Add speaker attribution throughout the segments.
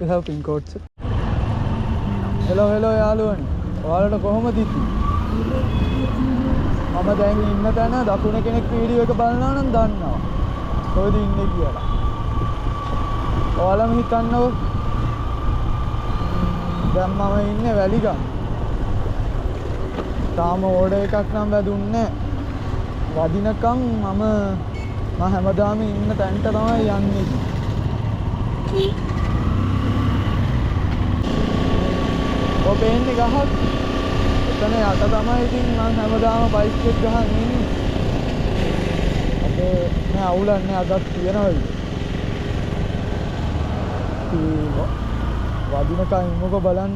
Speaker 1: people have pin codes. Hello යාළුවනේ. ඔයාලට කොහොමද ඉතින්? මම දැන් ඉන්න තැන දකුණ කෙනෙක් වීඩියෝ එක බලනවා නම් දන්නවා. කොහෙද ඉන්නේ කියලා. ඔයාලම හිතන්නකෝ. දැන් මම ඉන්නේ වැලිගම. තාම ඕඩර් එකක් නම් වැදුන්නේ නැහැ. වදිනකම් මම හැමදාම ඉන්න තැනට තමයි යන්නේ. ඔබ එන්නේ ගහක්. එතන යට තමයි ඉතින් මම හැමදාම බයික් එක ගහන් ඉන්නේ. අද නෑ අවුලක් නෑ අදත් තියනවා. වදිනකම් ඉමුකෝ බලන්න.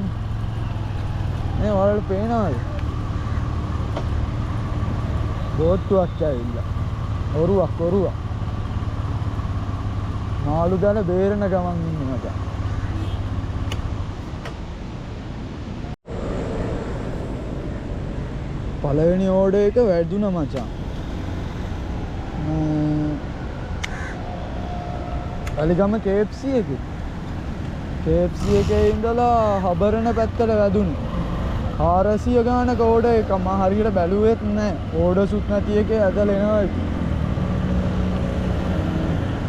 Speaker 1: නේ ඔයාලට පේනවද? බෝට්ටුවක් ඇවිල්ලා. ඔරුවක්. මාළු දැන බේරන ගමන් ඉන්නේ මචං. පළවෙනි ඕඩර් එක වැදුනා මචං. වැලිගම KFC එකේ. KFC එකේ ඉඳලා හබරන පැත්තට වැදුනේ. 400 ගානක ඕඩර් එක මම හරියට බැලුවෙත් නැහැ. ඕඩර්ස්ුත් නැති එකේ ඇදලා එනවා ඉතින්.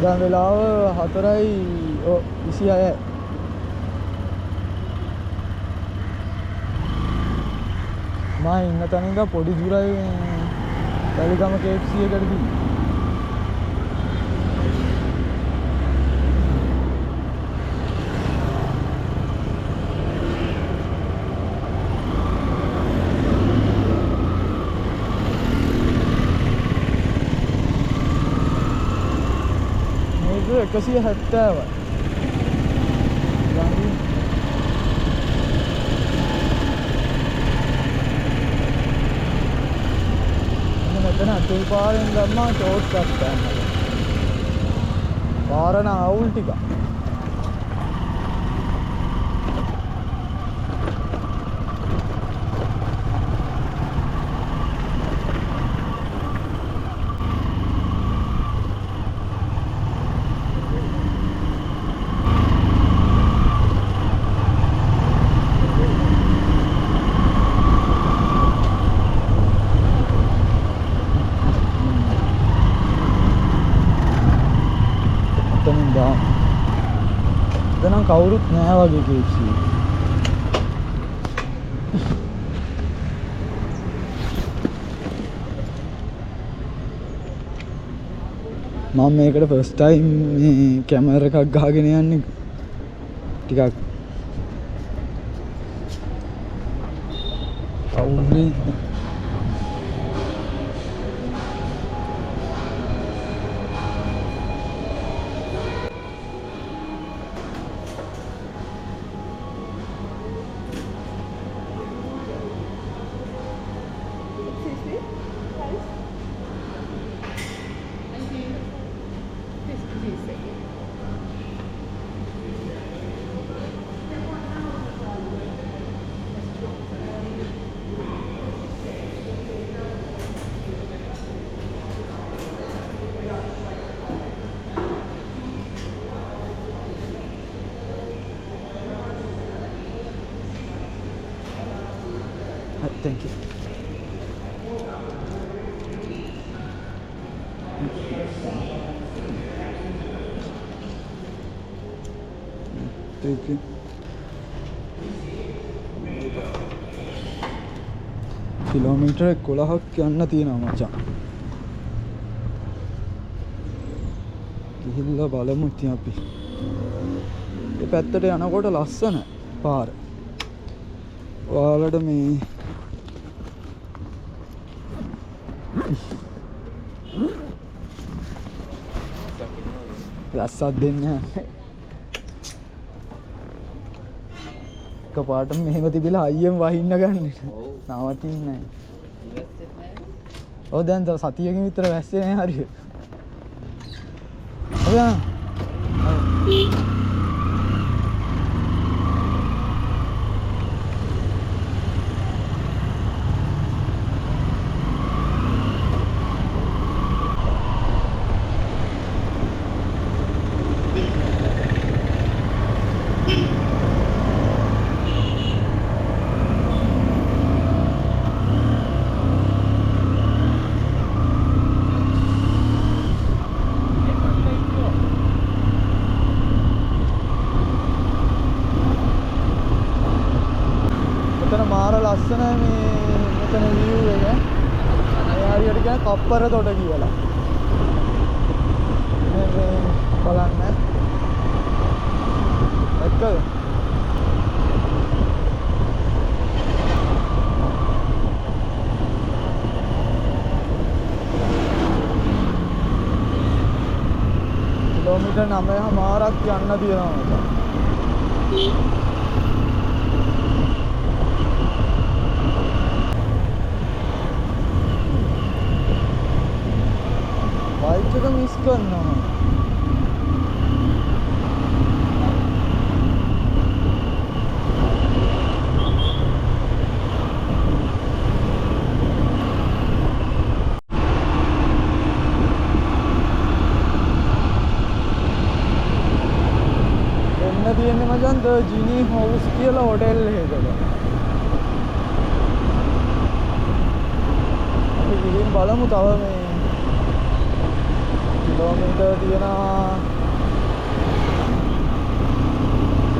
Speaker 1: දැන් වෙලාව 4:26. මම ඉන්න තැන ඉඳන් පොඩි දුරයි වැලිගම KFC එකට ගිහින්. මේක 170යි. අතුල් පාරෙන් ගම්මා ෂෝට් කට් ගන්නවා. පාරන අවුල් ටික. දැන් කවුරුත් නැහැ වගේ KFC. මම මේකට ෆස්ට් ටයිම් මේ කැමරා එකක් ගහගෙන යන්නේ. ටිකක් අවුල්නේ. Thank you. Thank you. Kilometre 11ක් යන්න තියෙනවා මචං. ගිහිල්ලා බලමු ඉතින් අපි. මේ පැත්තට යනකොට ලස්සන පාර. ඔයාලට මේ ලස්සක් දෙන්නේ නැහැ. එකපාරටම මෙහෙම තිබිලා අයියෙන් වහින්න ගන්න. නවතින්නේ නැහැ. ඔව් දැන් සතියකින් විතර වැස්සේ නැහැ හරියට. ඔව් ලස්සනයි මේ මෙතන view එක. මේ හරියට කියන කප්පර තොට කියලා. මේ බලන්න. එක්කද? කිලෝමීටර් 9මාරක් යන්න තියෙනවා මචං. බයික් එක මිස් කරනවා. එන්න තියෙන්නේ මචං ද ජිනි හවුස් කියලා හොටෙල් එකකට. අපි ගිහින් බලමු තව මේ කිලෝමීටර් තියෙනවා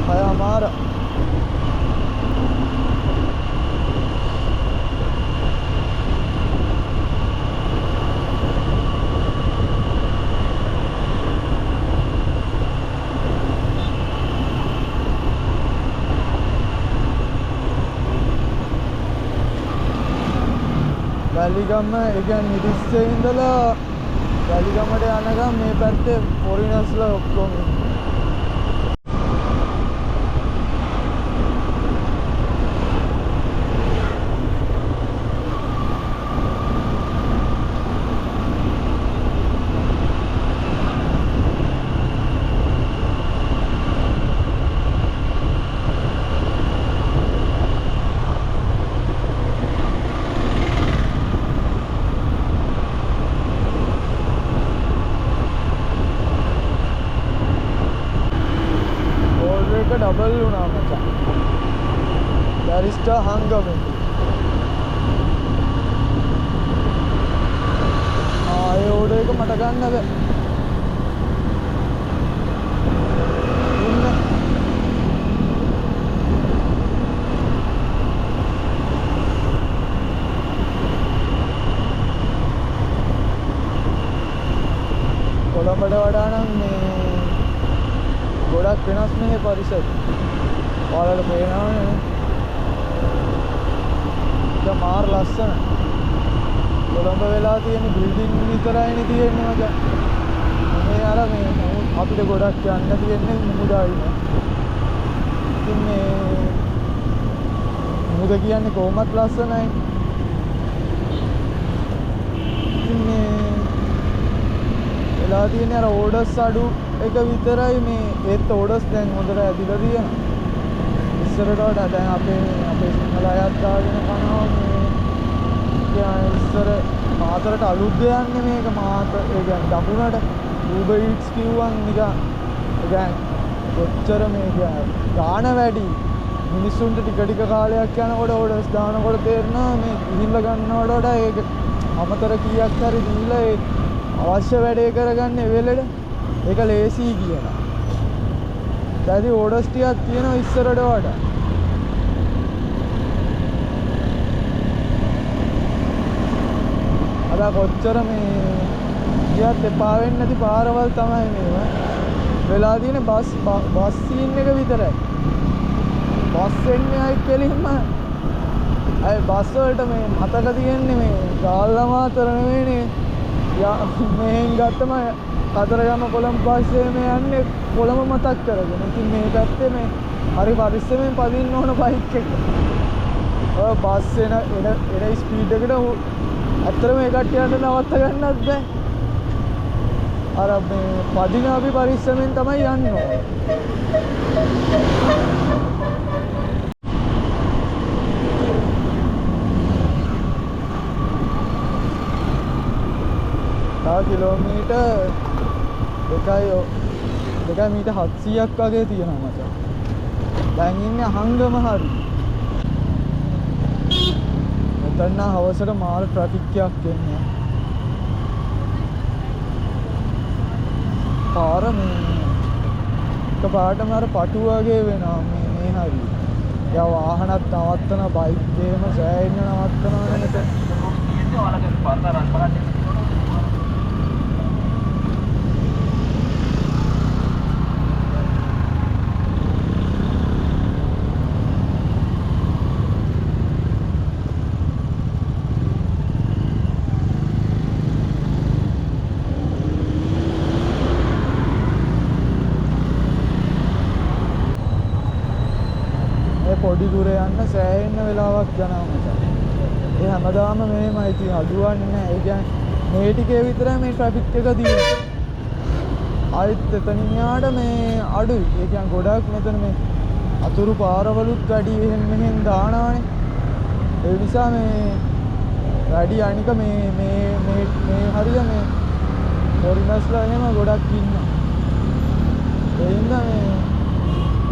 Speaker 1: 6මාර. වැලිගම ඒ කියන්නේ නිදිස්සේ ඉඳලා වැලිගමට යනකම් මේ පැත්තේ ෆොරිනර්ස්ලා ඔක්කොම डबल होना मचा बैरिस्टर हंगमे ये ओडर එක මට ගන්න බෑ. කොළඹට වඩා නම් මේ ගොඩක් වෙනස් මේ පරිසරය. ඔයාලට පේනවනේ. ඒක මාර ලස්සන. කොළඹ වෙලා තියෙන බිල්ඩින් විතරයිනේ තියෙන්නේ මචං. මේ අර මේ අපිට ගොඩක් යන්න තියෙන්නේ මුහුදයි. ඉතින් මේ මුහුද කියන්නේ කොහොමත් ලස්සනයි. ඉතින් මේ වෙලා තියෙන්නේ අර ඕඩර්ස් අඩු එක විතරයි මේ ඒත් ඕඩර්ස් දැන් හොඳට ඇදිලා තියෙනවා. ඉස්සරට වඩා දැන් අපේ සිංහල අයත් දාගෙන කනවා මේ කියන්නේ ඉස්සර මාතරට අලුත් දෙයන්නේ මේක මාත ඒ කියන්නේ දකුණට Uber Eats කිව්වන් නිකන් ඒ කියන්නේ කොච්චර මේ කියන්නේ ගාණ වැඩි මිනිස්සුන්ට ටික කාලයක් යනකොට ඕඩර්ස් දානකොට තේරෙනවා මේ ගිහිල්ලා ගන්නවට වඩා ඒක අමතර කීයක් හරි දීලා ඒ අවශ්‍ය වැඩේ කරගන්න වෙලෙට ඒක ලේසි කියලා. දැන් ඕඩර්ස් ටිකක් තියෙනවා ඉස්සරට වඩා. අද කොච්චර මේ ගියත් එපා වෙන්නේ නැති පාරවල් තමයි මේවා. වෙලා තියෙන්නේ බස් සීන් එක විතරයි. බස් එන්නේ අය කෙලින්ම අය බස් වලට මේ මතක තියෙන්නේ මේ ගාල්ලා මාතර නෙවෙයිනේ. මෙහෙන් ගත්තම කතරගම කොළඹ පස්සේ මේ යන්නේ කොළඹ මතක් කරගෙන. ඉතින් මේ පැත්තේ මේ හරි පරිස්සමෙන් පදින්න ඕන බයික් එක. ඔය බස් එන ස්පීඩ් එකට ඇත්තටම ඒ කට්ටියන්ට නවත්ත ගන්නත් බෑ. අර මේ පදින අපි පරිස්සමෙන් තමයි යන්න ඕනේ. කිලෝමීටර් 2 මීටර් 700ක් වගේ තියෙනවා මචං. දැන් ඉන්නේ අහංගම හරි. මෙතන හවසට මාර ට්‍රැෆික් එකක් එන්නේ. පාර මේ එකපාරටම අර පටු වගේ වෙනවා මේ හරිය. යා වාහනත් නවත්තන බයික් එහෙම සෑහෙන්න නවත්තනවා නේද? පොඩි දුරේ යන්න සෑහෙන්න වෙලාවක් යනවා මචං. ඒ හැමදාම මෙහෙමයි ඉතින් අඩුවන්නේ නැහැ. ඒ කියන්නේ මේ ටිකේ විතරයි මේ ට්‍රැෆික් එක තියෙන්නේ. ආයෙත් එතනින් යාට මේ අඩුයි. ඒ කියන්නේ ගොඩක් මෙතන මේ අතුරු පාරවලුත් වැඩි එහෙම මෙහෙම දානවනේ. ඒ නිසා මේ වැඩි අනික මේ හරිය මේ ෆොරිනර්ස්ලා එහෙම ගොඩක් ඉන්නවා. ඒ හින්දා මේ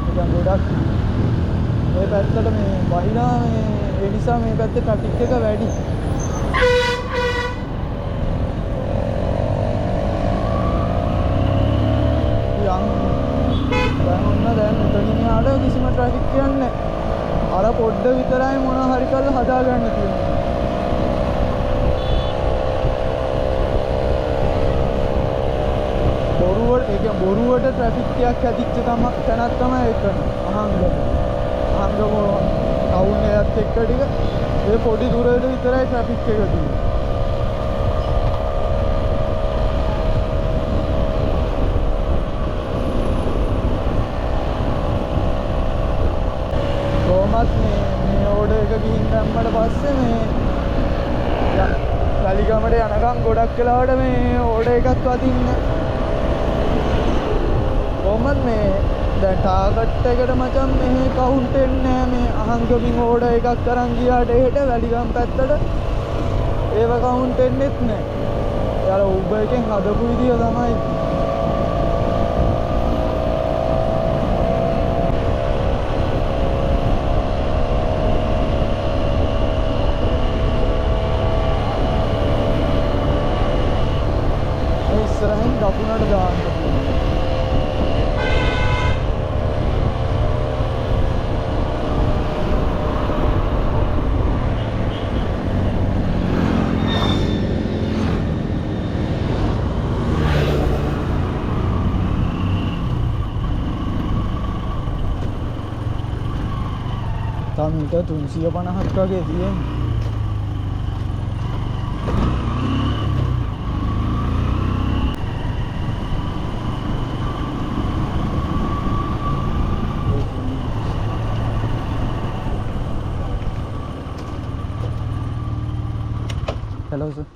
Speaker 1: නිකන් ගොඩක් මේ පැත්තට මේ වහිනා මේ ඒ නිසා මේ පැත්තේ ට්‍රැෆික් එක වැඩි. දැන් මෙතනින් යාට කිසිම ට්‍රැෆික් යන්නේ නැහැ. අර පොඩ්ඩ විතරයි මොන හරි කරලා හදාගන්න තියෙන්නේ. බොරුවට ට්‍රැෆික් එකක් ඇතිච්ච තැනක් තමයි එතන. අහංගම ටවුන් එකත් එක්ක ටික ඒ පොඩි දුරට විතරයි ට්‍රැෆික් එක තියෙන්නේ. කොහොමත් මේ ඕඩර් එක ගිහින් දැම්මට පස්සේ මේ වැලිගමට යනකම් ගොඩක් වෙලාවට මේ ඕඩර් එකක් වදින්නේ. කොහොමත් මේ දැන් ටාගට් එකට මචං මෙහෙ කවුන්ට් එන්නේ නැහැ. මේ අහංගමින් ඕඩර් එකක් අරන් ගියාට එහෙට වැලිගම් පැත්තට ඒව කවුන්ට් එන්නෙත් නැහැ. යාර උබර් එකෙන් හදපු විදිය තමයි. ඒ ඉස්සරහින් දකුණට දාන්න. මීටර් 350ක් වගේ තියෙන්නේ. Hello sir.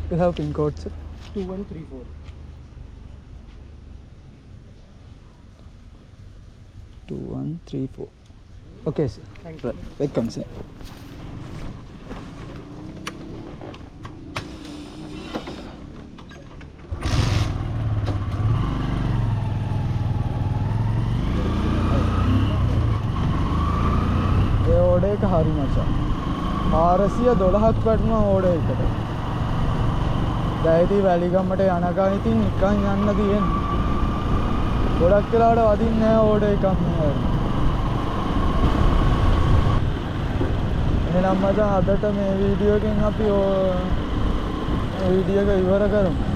Speaker 1: You have pin code, sir?
Speaker 2: 2134.
Speaker 1: 2134. Okay, sir.
Speaker 2: Thank you.
Speaker 1: Welcome, sir. ये ओडे का हारी मचा 412ක් වටනවා ඕඩර් එකට. දැන් ඉතින් වැලිගමට යනකම් ඉතින් නිකන් යන්න තියෙන්නේ. ගොඩක් වෙලාවට වදින්නේ නැහැ ඕඩර් එකක් මේ. එහෙනම් මචං අදට මේ වීඩියෝ එකෙන් අපි වීඩියෝ එක ඉවර කරමු.